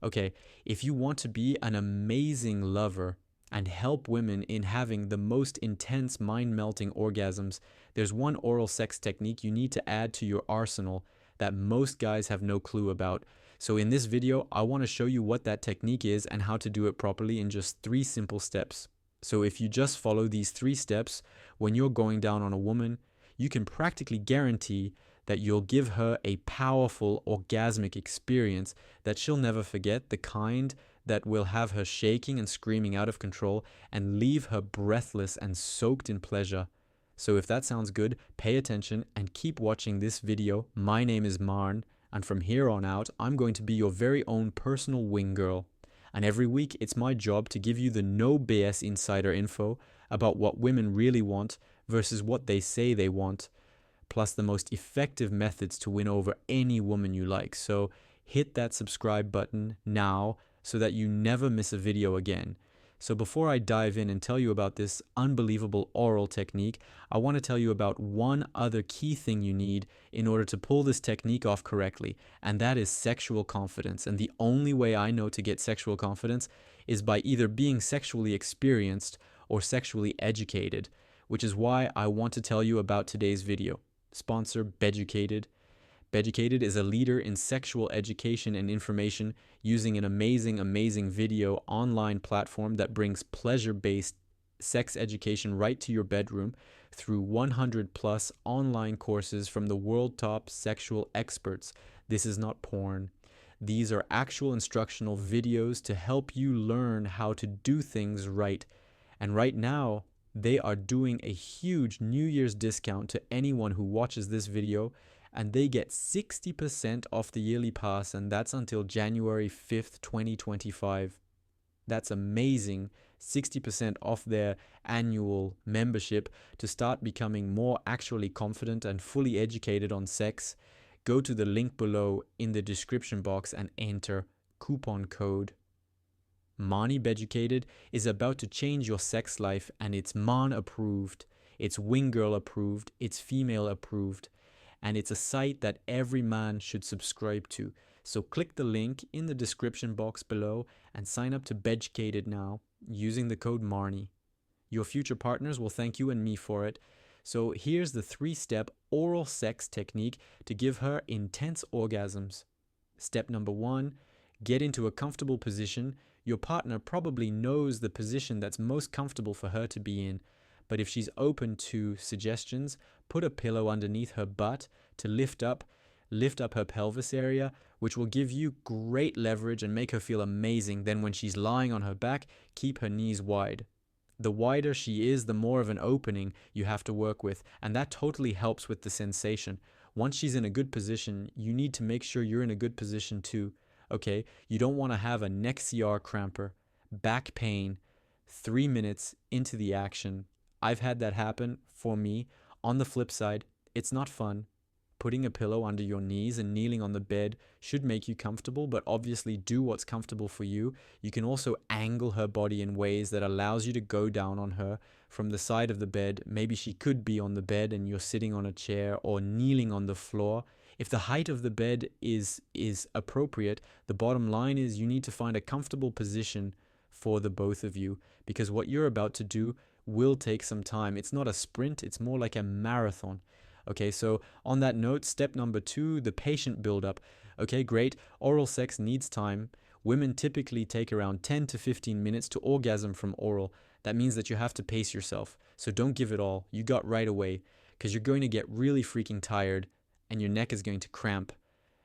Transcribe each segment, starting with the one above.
Okay, if you want to be an amazing lover and help women in having the most intense mind-melting orgasms, there's one oral sex technique you need to add to your arsenal that most guys have no clue about. So in this video, I want to show you what that technique is and how to do it properly in just 3 simple steps. So if you just follow these 3 steps, when you're going down on a woman, you can practically guarantee that you'll give her a powerful orgasmic experience that she'll never forget, the kind that will have her shaking and screaming out of control and leave her breathless and soaked in pleasure. So if that sounds good, pay attention and keep watching this video. My name is Marn, and from here on out, I'm going to be your very own personal wing girl. And every week, it's my job to give you the no BS insider info about what women really want versus what they say they want, plus the most effective methods to win over any woman you like. So hit that subscribe button now so that you never miss a video again. So before I dive in and tell you about this unbelievable oral technique, I want to tell you about one other key thing you need in order to pull this technique off correctly, and that is sexual confidence. And the only way I know to get sexual confidence is by either being sexually experienced or sexually educated, which is why I want to tell you about today's video. Sponsor Beducated. Beducated is a leader in sexual education and information using an amazing video online platform that brings pleasure-based sex education right to your bedroom through 100 plus online courses from the world top sexual experts. This is not porn. These are actual instructional videos to help you learn how to do things right. And right now, they are doing a huge New Year's discount to anyone who watches this video, and they get 60% off the yearly pass, and that's until January 5th, 2025. That's amazing. 60% off their annual membership to start becoming more actually confident and fully educated on sex. Go to the link below in the description box and enter coupon code Marnie Beducated is about to change your sex life, and it's Marn approved, it's wing girl approved, it's female approved, and it's a site that every man should subscribe to. So click the link in the description box below and sign up to Beducated now using the code Marnie. Your future partners will thank you and me for it. So here's the 3-step oral sex technique to give her intense orgasms. Step number 1, get into a comfortable position. Your partner probably knows the position that's most comfortable for her to be in, but if she's open to suggestions, put a pillow underneath her butt to lift up her pelvis area, which will give you great leverage and make her feel amazing. Then when she's lying on her back, keep her knees wide. The wider she is, the more of an opening you have to work with, and that totally helps with the sensation. Once she's in a good position, you need to make sure you're in a good position too. Okay, you don't want to have a neck CR cramper, back pain, 3 minutes into the action. I've had that happen for me. On the flip side, it's not fun. Putting a pillow under your knees and kneeling on the bed should make you comfortable, but obviously do what's comfortable for you. You can also angle her body in ways that allows you to go down on her from the side of the bed. Maybe she could be on the bed and you're sitting on a chair or kneeling on the floor. If the height of the bed is appropriate, the bottom line is you need to find a comfortable position for the both of you, because what you're about to do will take some time. It's not a sprint, it's more like a marathon. Okay, so on that note, step number 2, the patient buildup. Okay, great. Oral sex needs time. Women typically take around 10 to 15 minutes to orgasm from oral. That means that you have to pace yourself. So don't give it all. You got right away, because you're going to get really freaking tired and your neck is going to cramp.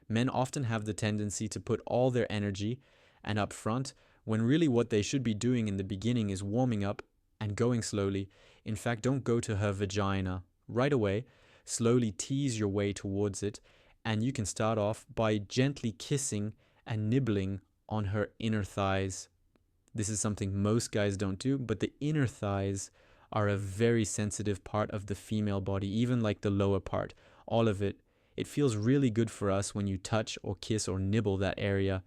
Men often have the tendency to put all their energy and up front, when really what they should be doing in the beginning is warming up and going slowly. In fact, don't go to her vagina right away. Slowly tease your way towards it, and you can start off by gently kissing and nibbling on her inner thighs. This is something most guys don't do, but the inner thighs are a very sensitive part of the female body, even like the lower part, all of it. It feels really good for us when you touch or kiss or nibble that area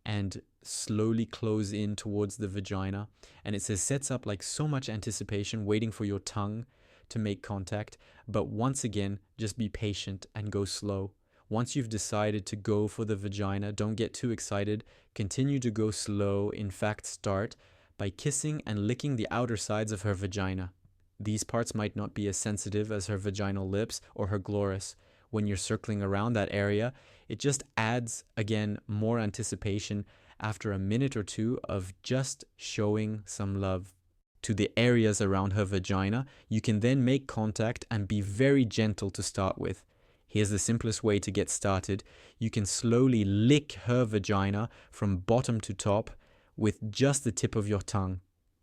and slowly close in towards the vagina. And it sets up like so much anticipation, waiting for your tongue to make contact. But once again, just be patient and go slow. Once you've decided to go for the vagina, don't get too excited. Continue to go slow. In fact, start by kissing and licking the outer sides of her vagina. These parts might not be as sensitive as her vaginal lips or her glorus. When you're circling around that area, it just adds, again, more anticipation after a minute or two of just showing some love to the areas around her vagina. You can then make contact and be very gentle to start with. Here's the simplest way to get started. You can slowly lick her vagina from bottom to top with just the tip of your tongue.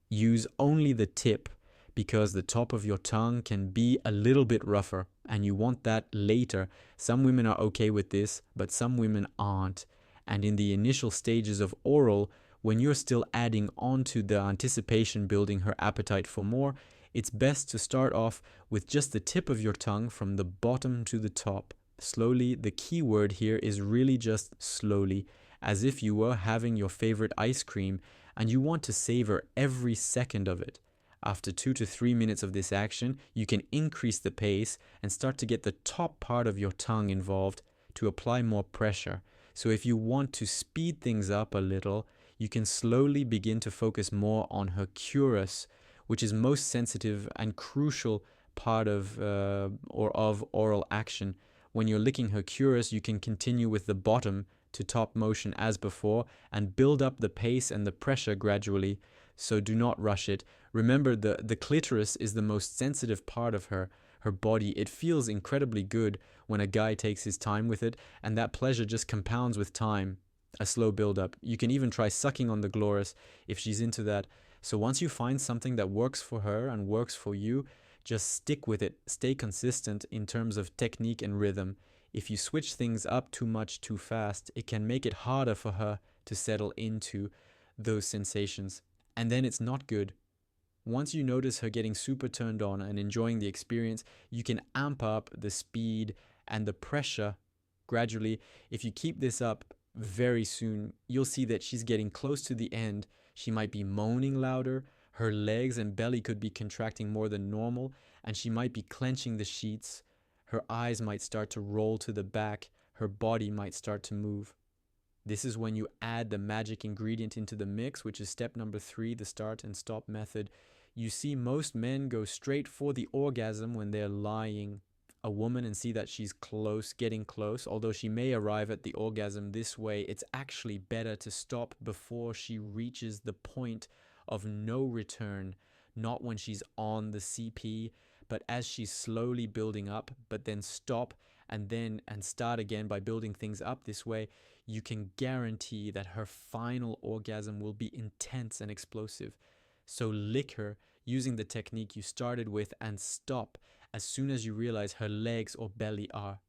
Use only the tip because the top of your tongue can be a little bit rougher and you want that later. Some women are okay with this, but some women aren't. And in the initial stages of oral, when you're still adding on to the anticipation building her appetite for more, it's best to start off with just the tip of your tongue from the bottom to the top. Slowly, the key word here is really just slowly, as if you were having your favorite ice cream and you want to savor every second of it. After 2 to 3 minutes of this action, you can increase the pace and start to get the top part of your tongue involved to apply more pressure. So if you want to speed things up a little, you can slowly begin to focus more on her curus, which is most sensitive and crucial part of oral action. When you're licking her curus, you can continue with the bottom to top motion as before and build up the pace and the pressure gradually. So do not rush it. Remember, the clitoris is the most sensitive part of her body. It feels incredibly good when a guy takes his time with it, and that pleasure just compounds with time. A slow build up. You can even try sucking on the glorus if she's into that. So once you find something that works for her and works for you, just stick with it. Stay consistent in terms of technique and rhythm. If you switch things up too much too fast, it can make it harder for her to settle into those sensations. And then it's not good. Once you notice her getting super turned on and enjoying the experience, you can amp up the speed and the pressure gradually. If you keep this up very soon, you'll see that she's getting close to the end. She might be moaning louder, her legs and belly could be contracting more than normal, and she might be clenching the sheets. Her eyes might start to roll to the back, her body might start to move. This is when you add the magic ingredient into the mix, which is step number 3, the start and stop method. You see most men go straight for the orgasm when they're lying a woman and see that she's close, getting close. Although she may arrive at the orgasm this way, it's actually better to stop before she reaches the point of no return, not when she's on the CP, but as she's slowly building up, but then stop and start again by building things up this way. You can guarantee that her final orgasm will be intense and explosive. So lick her using the technique you started with and stop as soon as you realize her legs or belly are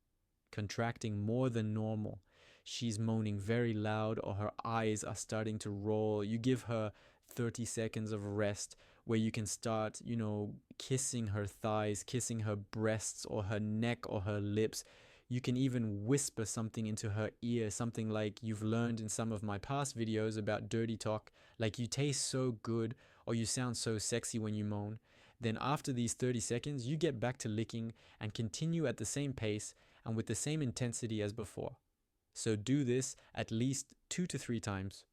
contracting more than normal. She's moaning very loud or her eyes are starting to roll. You give her 30 seconds of rest where you can start, kissing her thighs, kissing her breasts or her neck or her lips. You can even whisper something into her ear, something like you've learned in some of my past videos about dirty talk, like you taste so good or you sound so sexy when you moan. Then after these 30 seconds, you get back to licking and continue at the same pace and with the same intensity as before. So do this at least 2 to 3 times.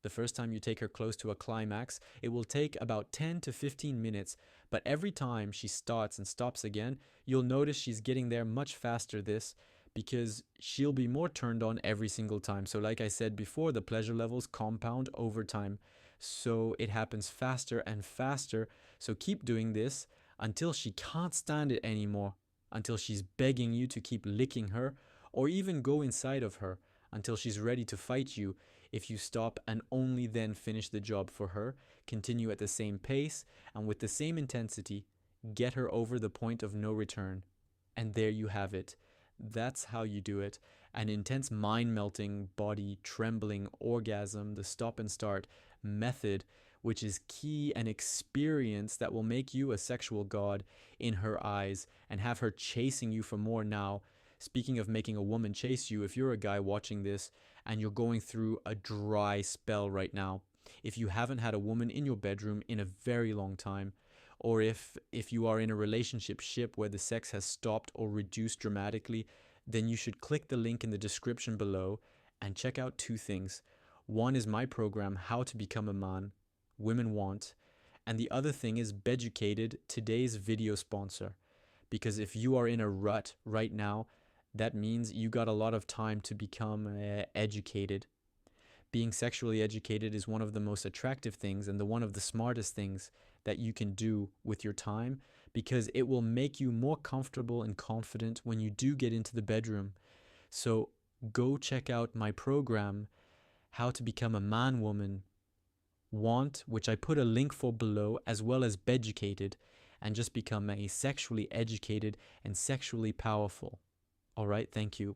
The first time you take her close to a climax, it will take about 10 to 15 minutes, but every time she starts and stops again, you'll notice she's getting there much faster because she'll be more turned on every single time. So like I said before, the pleasure levels compound over time. So it happens faster and faster. So keep doing this until she can't stand it anymore, until she's begging you to keep licking her, or even go inside of her until she's ready to fight you. If you stop and only then finish the job for her, continue at the same pace and with the same intensity, get her over the point of no return. And there you have it. That's how you do it. An intense mind-melting, body-trembling orgasm, the stop and start method, which is key and experience that will make you a sexual god in her eyes and have her chasing you for more now. Speaking of making a woman chase you, if you're a guy watching this and you're going through a dry spell right now, if you haven't had a woman in your bedroom in a very long time, or if you are in a relationship where the sex has stopped or reduced dramatically, then you should click the link in the description below and check out two things. One is my program, How to Become a Man Women Want. And the other thing is Beducated, today's video sponsor. Because if you are in a rut right now, that means you got a lot of time to become educated. Being sexually educated is one of the most attractive things and one of the smartest things that you can do with your time, because it will make you more comfortable and confident when you do get into the bedroom. So go check out my program, How to Become a Man Woman Want, which I put a link for below, as well as Beducated, and just become a sexually educated and sexually powerful. All right, thank you.